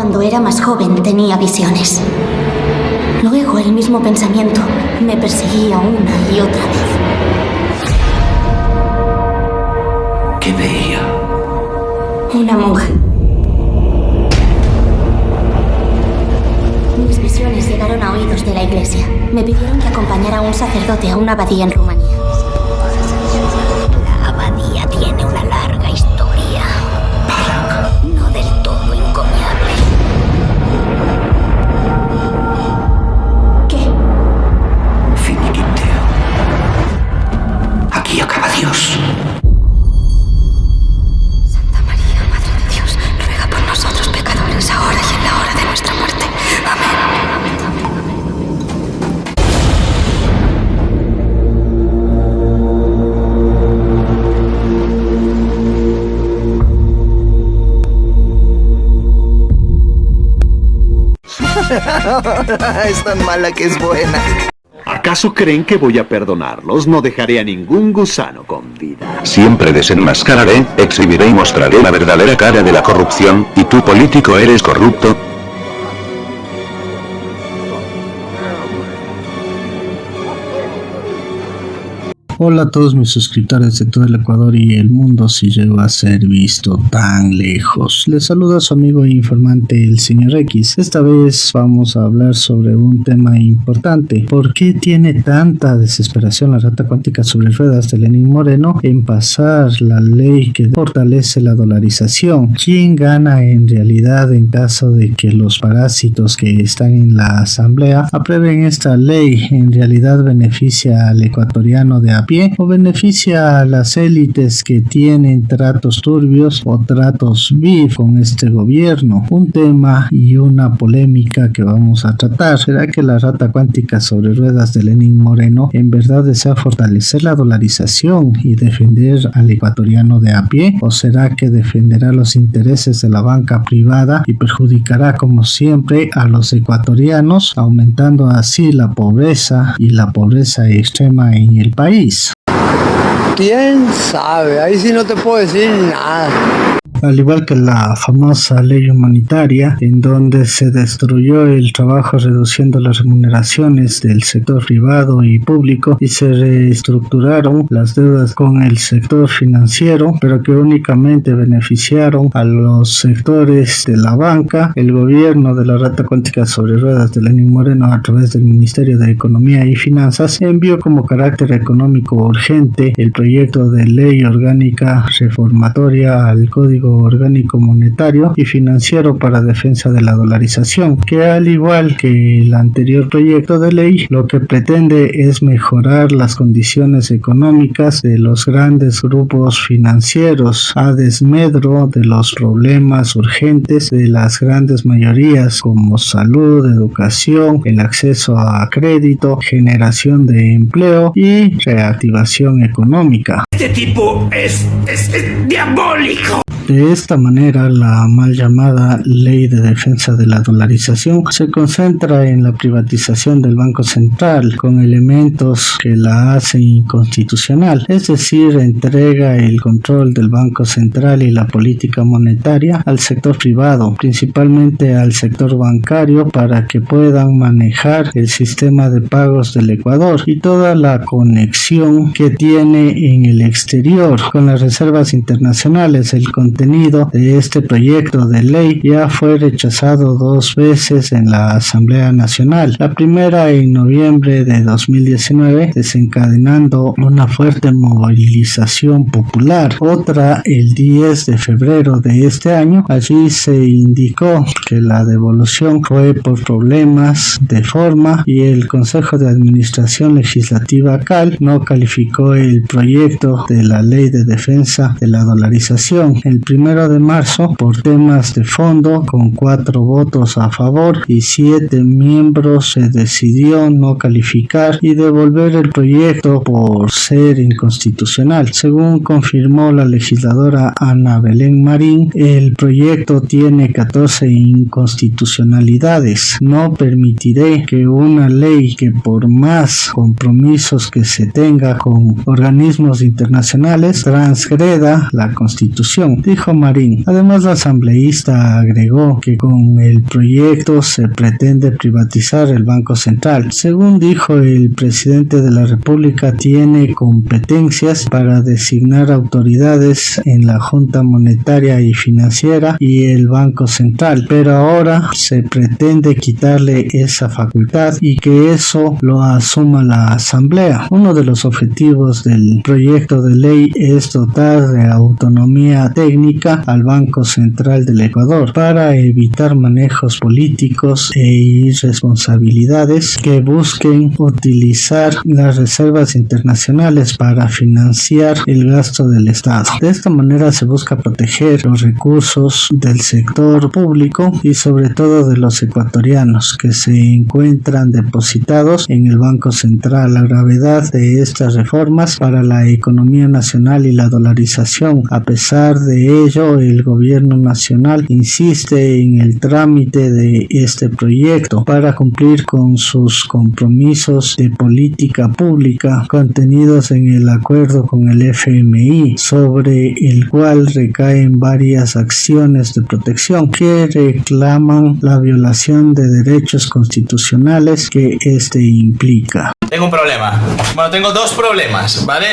Cuando era más joven tenía visiones. Luego el mismo pensamiento me perseguía una y otra vez. ¿Qué veía? Una monja. Mis visiones llegaron a oídos de la iglesia. Me pidieron que acompañara a un sacerdote a una abadía en Rumanía. La abadía tiene una larga historia. No del todo encomiable. ¿Qué? Finiquiteo. Aquí acaba Dios. Santa María, Madre de Dios, ruega por nosotros pecadores, ahora y en la hora de nuestra muerte. Amén. Es tan mala que es buena. ¿Acaso creen que voy a perdonarlos? No dejaré a ningún gusano con vida. Siempre desenmascararé, exhibiré y mostraré la verdadera cara de la corrupción, y tú político eres corrupto. Hola a todos mis suscriptores de todo el Ecuador y el mundo si llegó a ser visto tan lejos. Les saluda su amigo e informante el señor X. Esta vez vamos a hablar sobre un tema importante. ¿Por qué tiene tanta desesperación la rata cuántica sobre ruedas de Lenín Moreno en pasar la ley que fortalece la dolarización? ¿Quién gana en realidad en caso de que los parásitos que están en la asamblea aprueben esta ley? ¿En realidad beneficia al ecuatoriano de a pie o beneficia a las élites que tienen tratos turbios o tratos VIP con este gobierno? Un tema y una polémica que vamos a tratar. ¿Será que la rata cuántica sobre ruedas de Lenín Moreno en verdad desea fortalecer la dolarización y defender al ecuatoriano de a pie? ¿O será que defenderá los intereses de la banca privada y perjudicará como siempre a los ecuatorianos, aumentando así la pobreza y la pobreza extrema en el país? ¿Quién sabe? Ahí sí no te puedo decir nada. Al igual que la famosa ley humanitaria, en donde se destruyó el trabajo reduciendo las remuneraciones del sector privado y público y se reestructuraron las deudas con el sector financiero, pero que únicamente beneficiaron a los sectores de la banca. El gobierno de la rata cuántica sobre ruedas de Lenín Moreno, a través del Ministerio de Economía y Finanzas, envió como carácter económico urgente el proyecto de ley orgánica reformatoria al Código Orgánico Monetario y Financiero para defensa de la dolarización, que al igual que el anterior proyecto de ley, lo que pretende es mejorar las condiciones económicas de los grandes grupos financieros a desmedro de los problemas urgentes de las grandes mayorías como salud, educación, el acceso a crédito, generación de empleo y reactivación económica. Este tipo es diabólico. De esta manera, la mal llamada Ley de Defensa de la Dolarización se concentra en la privatización del Banco Central con elementos que la hacen inconstitucional, es decir, entrega el control del Banco Central y la política monetaria al sector privado, principalmente al sector bancario, para que puedan manejar el sistema de pagos del Ecuador y toda la conexión que tiene en el exterior con las reservas internacionales. El contenido de este proyecto de ley ya fue rechazado 2 veces en la Asamblea Nacional. La primera en noviembre de 2019, desencadenando una fuerte movilización popular. Otra el 10 de febrero de este año. Allí se indicó que la devolución fue por problemas de forma y el Consejo de Administración Legislativa CAL no calificó el proyecto de la Ley de Defensa de la Dolarización. El 1 de marzo, por temas de fondo, con 4 votos a favor y 7 miembros, se decidió no calificar y devolver el proyecto por ser inconstitucional. Según confirmó la legisladora Ana Belén Marín, el proyecto tiene 14 inconstitucionalidades. No permitiré que una ley que, por más compromisos que se tenga con organismos internacionales, transgreda la Constitución, dijo dijo Marín. Además, la asambleísta agregó que con el proyecto se pretende privatizar el Banco Central. Según dijo, el presidente de la República tiene competencias para designar autoridades en la Junta Monetaria y Financiera y el Banco Central, pero ahora se pretende quitarle esa facultad y que eso lo asuma la Asamblea. Uno de los objetivos del proyecto de ley es dotar de autonomía técnica al Banco Central del Ecuador para evitar manejos políticos e irresponsabilidades que busquen utilizar las reservas internacionales para financiar el gasto del Estado. De esta manera se busca proteger los recursos del sector público y sobre todo de los ecuatorianos que se encuentran depositados en el Banco Central. La gravedad de estas reformas para la economía nacional y la dolarización. A pesar de ello, el gobierno nacional insiste en el trámite de este proyecto para cumplir con sus compromisos de política pública contenidos en el acuerdo con el FMI, sobre el cual recaen varias acciones de protección que reclaman la violación de derechos constitucionales que este implica. Tengo un problema. Bueno, tengo dos problemas, ¿vale?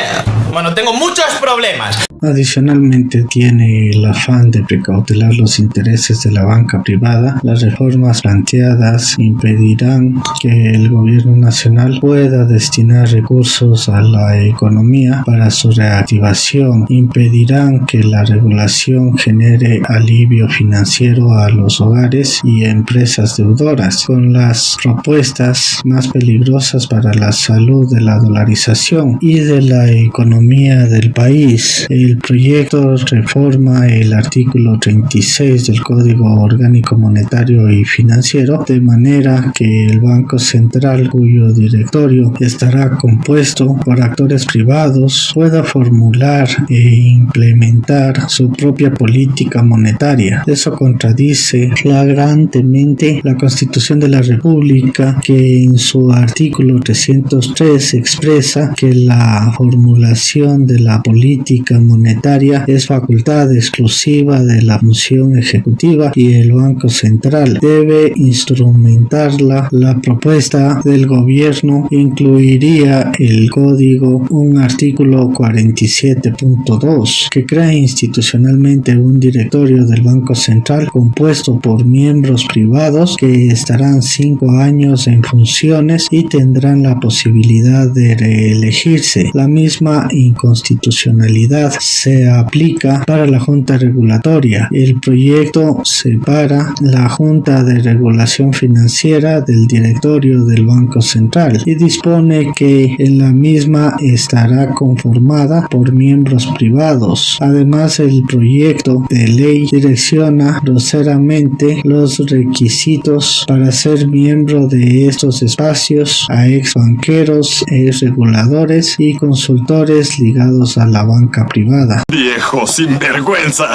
Bueno, tengo muchos problemas. Adicionalmente, tiene el afán de precautelar los intereses de la banca privada. Las reformas planteadas impedirán que el gobierno nacional pueda destinar recursos a la economía para su reactivación. Impedirán que la regulación genere alivio financiero a los hogares y empresas deudoras, con las propuestas más peligrosas para la salud de la dolarización y de la economía del país. El proyecto reforma el artículo 36 del Código Orgánico Monetario y Financiero de manera que el Banco Central, cuyo directorio estará compuesto por actores privados, pueda formular e implementar su propia política monetaria. Eso contradice flagrantemente la Constitución de la República, que en su artículo 303 expresa que la formulación de la política monetaria es facultad exclusiva de la función ejecutiva y el Banco Central debe instrumentarla. La propuesta del gobierno incluiría el código un artículo 47.2 que crea institucionalmente un directorio del Banco Central compuesto por miembros privados que estarán 5 años en funciones y tendrán la posibilidad de reelegirse. La misma inconstitucionalidad se aplica para la Junta Regulatoria. El proyecto separa la Junta de Regulación Financiera del directorio del Banco Central y dispone que en la misma estará conformada por miembros privados. Además, el proyecto de ley direcciona groseramente los requisitos para ser miembro de estos espacios a ex banqueros, ex reguladores y consultores ligados a la banca privada. ¡Viejo sinvergüenza!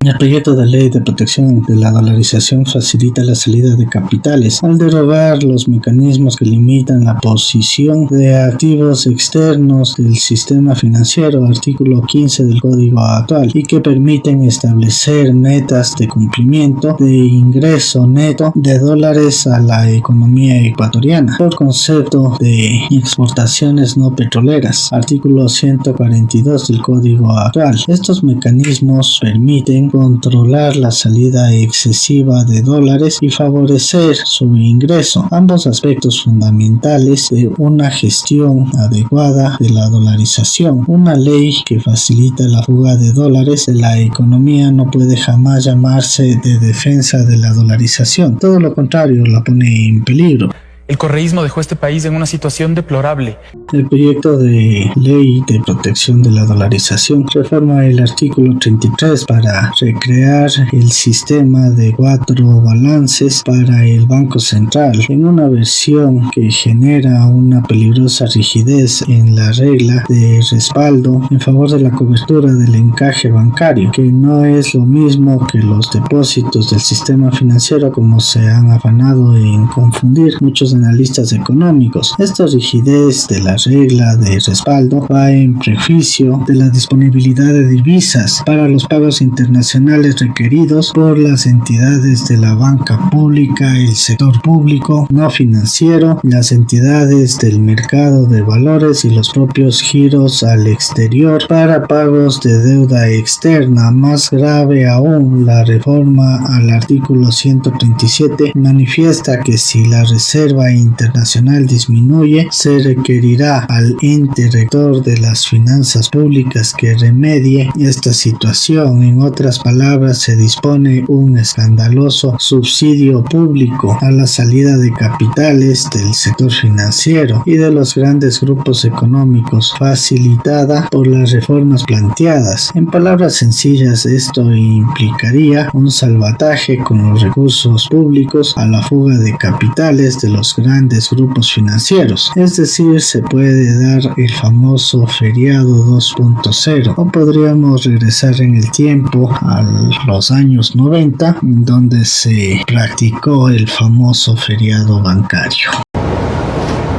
El proyecto de ley de protección de la dolarización facilita la salida de capitales al derogar los mecanismos que limitan la posición de activos externos del sistema financiero, artículo 15 del Código actual, y que permiten establecer metas de cumplimiento de ingreso neto de dólares a la economía ecuatoriana por concepto de exportaciones no petroleras, artículo 142 del Código actual. Estos mecanismos permiten controlar la salida excesiva de dólares y favorecer su ingreso, ambos aspectos fundamentales de una gestión adecuada de la dolarización. Una ley que facilita la fuga de dólares de la economía no puede jamás llamarse de defensa de la dolarización, todo lo contrario, la pone en peligro. El correísmo dejó este país en una situación deplorable. El proyecto de ley de protección de la dolarización reforma el artículo 33 para recrear el sistema de 4 balances para el Banco Central, en una versión que genera una peligrosa rigidez en la regla de respaldo en favor de la cobertura del encaje bancario, que no es lo mismo que los depósitos del sistema financiero como se han afanado en confundir muchos analistas económicos. Esta rigidez de la regla de respaldo va en prejuicio de la disponibilidad de divisas para los pagos internacionales requeridos por las entidades de la banca pública, el sector público no financiero, las entidades del mercado de valores y los propios giros al exterior para pagos de deuda externa. Más grave aún, la reforma al artículo 137 manifiesta que si la reserva internacional disminuye, se requerirá al ente rector de las finanzas públicas que remedie esta situación. En otras palabras, se dispone un escandaloso subsidio público a la salida de capitales del sector financiero y de los grandes grupos económicos, facilitada por las reformas planteadas. En palabras sencillas, esto implicaría un salvataje con los recursos públicos a la fuga de capitales de los grandes grupos financieros. Es decir, se puede dar el famoso feriado 2.0, o podríamos regresar en el tiempo a los años 90, donde se practicó el famoso feriado bancario.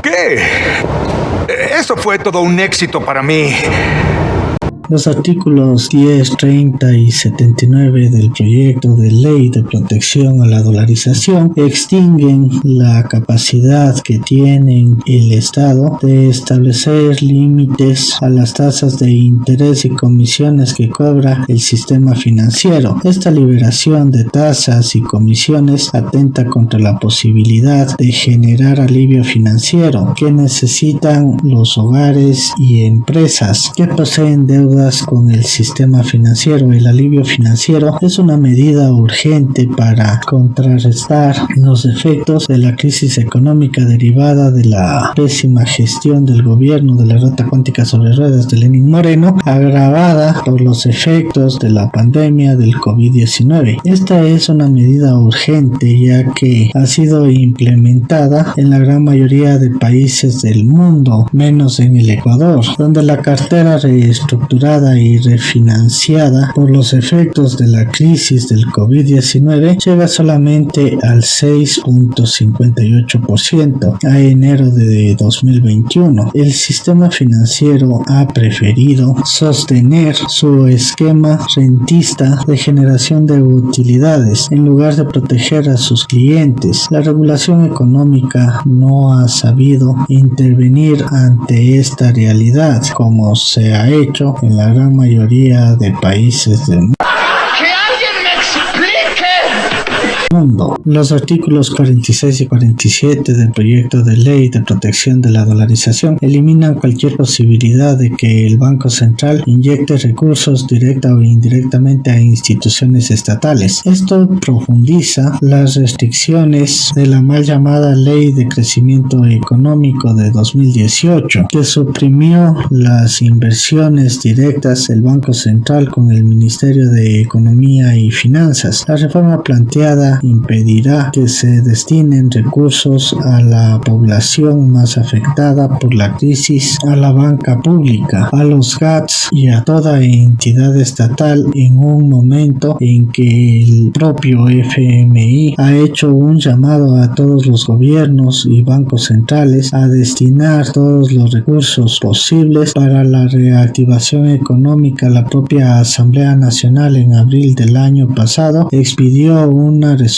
¿Qué? Eso fue todo un éxito para mí. Los artículos 10, 30 y 79 del proyecto de ley de protección a la dolarización extinguen la capacidad que tiene el Estado de establecer límites a las tasas de interés y comisiones que cobra el sistema financiero. Esta liberación de tasas y comisiones atenta contra la posibilidad de generar alivio financiero que necesitan los hogares y empresas que poseen deudas con el sistema financiero. El alivio financiero es una medida urgente para contrarrestar los efectos de la crisis económica derivada de la pésima gestión del gobierno de la rata cuántica sobre ruedas de Lenín Moreno, agravada por los efectos de la pandemia del COVID-19. Esta es una medida urgente ya que ha sido implementada en la gran mayoría de países del mundo, menos en el Ecuador, donde la cartera reestructurada y refinanciada por los efectos de la crisis del COVID-19 llega solamente al 6.58% a enero de 2021. El sistema financiero ha preferido sostener su esquema rentista de generación de utilidades en lugar de proteger a sus clientes. La regulación económica no ha sabido intervenir ante esta realidad como se ha hecho en la gran mayoría de países del mundo. Los artículos 46 y 47 del proyecto de ley de protección de la dolarización eliminan cualquier posibilidad de que el Banco Central inyecte recursos directa o indirectamente a instituciones estatales. Esto profundiza las restricciones de la mal llamada Ley de Crecimiento Económico de 2018, que suprimió las inversiones directas del Banco Central con el Ministerio de Economía y Finanzas. La reforma planteada impedirá que se destinen recursos a la población más afectada por la crisis, a la banca pública, a los GATS y a toda entidad estatal en un momento en que el propio FMI ha hecho un llamado a todos los gobiernos y bancos centrales a destinar todos los recursos posibles para la reactivación económica. La propia Asamblea Nacional en abril del año pasado expidió una resolución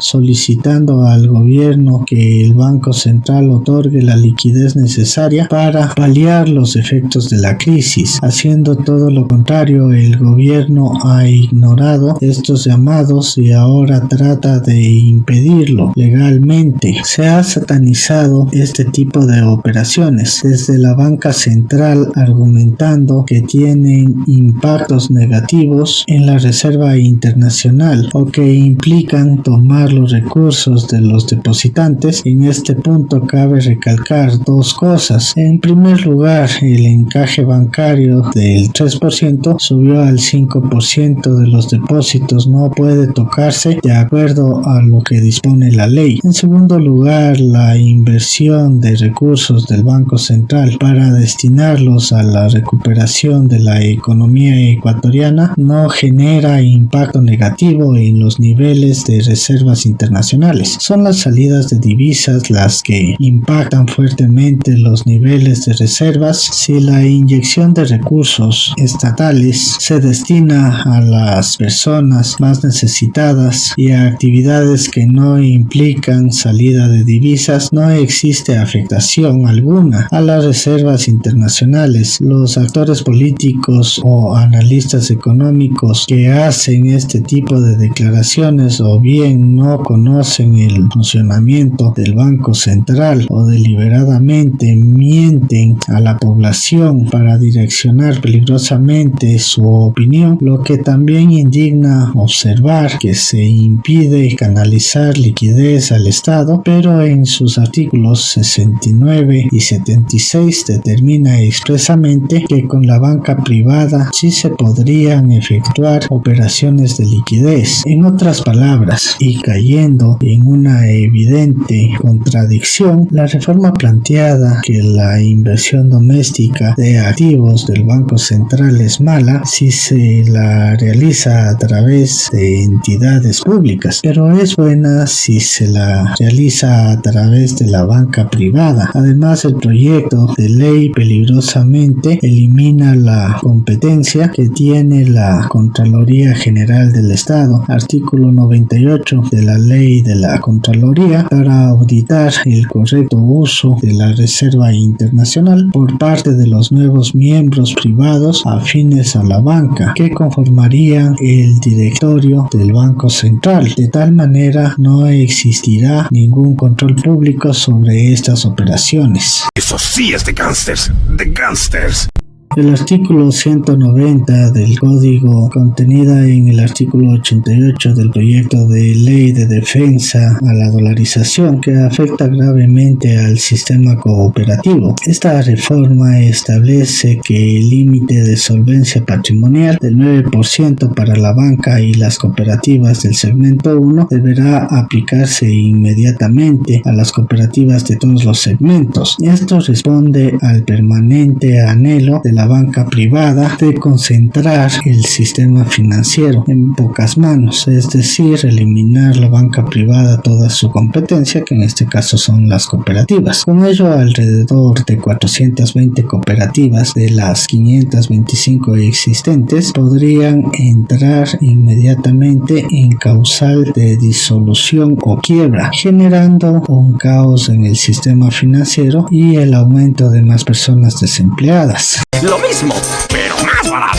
solicitando al gobierno que el Banco Central otorgue la liquidez necesaria para paliar los efectos de la crisis. Haciendo todo lo contrario, el gobierno ha ignorado estos llamados y ahora trata de impedirlo legalmente. Se ha satanizado este tipo de operaciones desde la banca central, argumentando que tienen impactos negativos en la reserva internacional o que implican tomar los recursos de los depositantes. En este punto cabe recalcar dos cosas. En primer lugar, el encaje bancario del 3% subió al 5% de los depósitos. No puede tocarse de acuerdo a lo que dispone la ley. En segundo lugar, la inversión de recursos del Banco Central para destinarlos a la recuperación de la economía ecuatoriana no genera impacto negativo en los niveles niveles de reservas internacionales. Son las salidas de divisas las que impactan fuertemente los niveles de reservas. Si la inyección de recursos estatales se destina a las personas más necesitadas y a actividades que no implican salida de divisas, no existe afectación alguna a las reservas internacionales. Los actores políticos o analistas económicos que hacen este tipo de declaraciones o bien no conocen el funcionamiento del Banco Central o deliberadamente mienten a la población para direccionar peligrosamente su opinión, lo que también indigna observar que se impide canalizar liquidez al Estado, pero en sus artículos 69 y 76 determina expresamente que con la banca privada sí se podrían efectuar operaciones de liquidez. En otras palabras, y cayendo en una evidente contradicción, la reforma planteada que la inversión doméstica de activos del Banco Central es mala si se la realiza a través de entidades públicas, pero es buena si se la realiza a través de la banca privada. Además, el proyecto de ley peligrosamente elimina la competencia que tiene la Contraloría General del Estado, artículo 98 de la Ley de la Contraloría, para auditar el correcto uso de la Reserva Internacional por parte de los nuevos miembros privados afines a la banca, que conformarían el directorio del Banco Central. De tal manera, no existirá ningún control público sobre estas operaciones. Eso sí es de gángsters, de gángsters. El artículo 190 del Código, contenida en el artículo 88 del proyecto de ley de defensa a la dolarización, que afecta gravemente al sistema cooperativo. Esta reforma establece que el límite de solvencia patrimonial del 9% para la banca y las cooperativas del segmento 1 deberá aplicarse inmediatamente a las cooperativas de todos los segmentos. Esto responde al permanente anhelo de la banca privada de concentrar el sistema financiero en pocas manos, es decir, eliminar la banca privada toda su competencia, que en este caso son las cooperativas. Con ello, alrededor de 420 cooperativas de las 525 existentes podrían entrar inmediatamente en causal de disolución o quiebra, generando un caos en el sistema financiero y el aumento de más personas desempleadas. Lo mismo, pero más barato.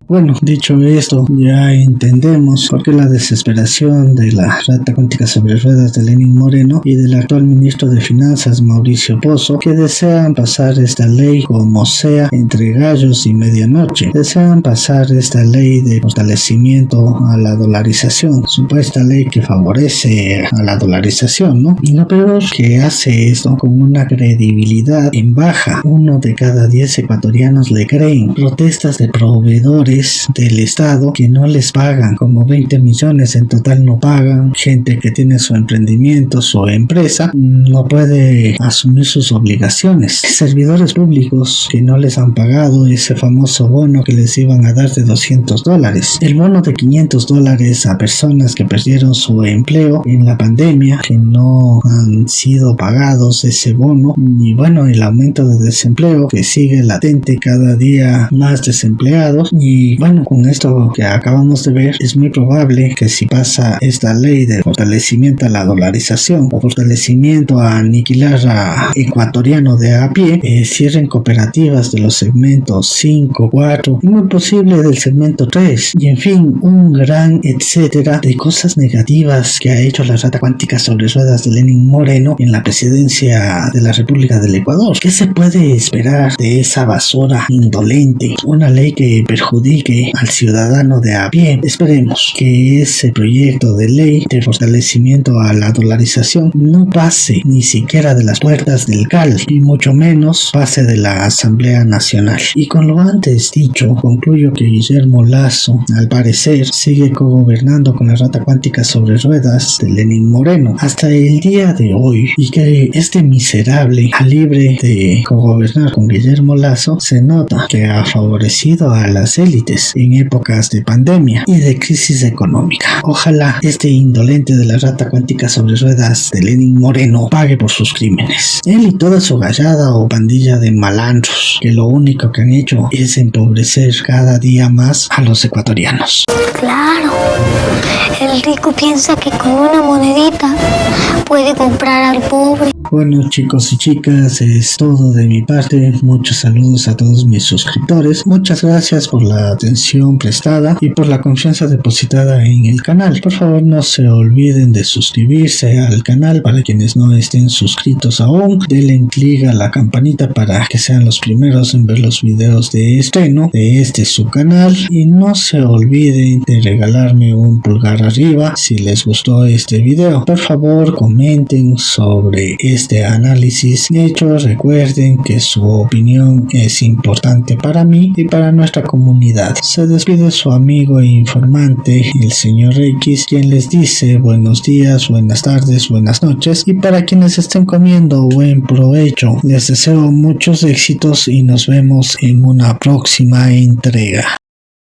Bueno, dicho esto, ya entendemos por qué la desesperación de la rata cuántica sobre ruedas de Lenín Moreno y del actual ministro de Finanzas Mauricio Pozo, que desean pasar esta ley como sea entre gallos y medianoche. Desean pasar esta ley de fortalecimiento a la dolarización, supuesta ley que favorece a la dolarización, ¿no? Y lo peor, que hace esto con una credibilidad en baja. 1 de cada 10 ecuatorianos le creen. Protestas de proveedores del Estado que no les pagan, como 20 millones en total no pagan. Gente que tiene su emprendimiento, su empresa, no puede asumir sus obligaciones. Servidores públicos que no les han pagado ese famoso bono que les iban a dar de $200. El bono de $500 a personas que perdieron su empleo en la pandemia, que no han sido pagados ese bono. Y bueno, el aumento de desempleo que sigue latente, cada día más desempleados. Y bueno, con esto que acabamos de ver, es muy probable que si pasa esta ley de fortalecimiento a la dolarización o fortalecimiento a aniquilar a ecuatoriano de a pie, cierren cooperativas de los segmentos 5, 4 y muy posible del segmento 3, y en fin, un gran etcétera de cosas negativas que ha hecho la rata cuántica sobre ruedas de Lenín Moreno en la presidencia de la República del Ecuador. ¿Qué se puede esperar de esa basura indolente? Una ley que perjudique al ciudadano de a pie. Esperemos que ese proyecto de ley de fortalecimiento a la dolarización no pase ni siquiera de las puertas del CAL, y mucho menos pase de la Asamblea Nacional. Y con lo antes dicho, concluyo que Guillermo Lasso, al parecer, sigue cogobernando con la rata cuántica sobre ruedas de Lenín Moreno hasta el día de hoy, y que este miserable, libre de cogobernar con Guillermo Lasso, caso se nota que ha favorecido a las élites en épocas de pandemia y de crisis económica. Ojalá este indolente de la rata cuántica sobre ruedas de Lenin Moreno pague por sus crímenes. Él y toda su gallada o pandilla de malandros, que lo único que han hecho es empobrecer cada día más a los ecuatorianos. Claro, el rico piensa que con una monedita puede comprar al pobre. Bueno, chicos y chicas, es todo de mi parte. Muchos saludos a todos mis suscriptores. Muchas gracias por la atención prestada y por la confianza depositada en el canal. Por favor, no se olviden de suscribirse al canal para quienes no estén suscritos aún. Denle click a la campanita para que sean los primeros en ver los videos de estreno de su canal. Y no se olviden de regalarme un pulgar arriba si les gustó este video. Por favor, comenten sobre este análisis hecho. Recuerden que su opinión es importante para mí y para nuestra comunidad. Se despide su amigo e informante, el señor X, quien les dice buenos días, buenas tardes, buenas noches, y para quienes estén comiendo, buen provecho. Les deseo muchos éxitos y nos vemos en una próxima entrega.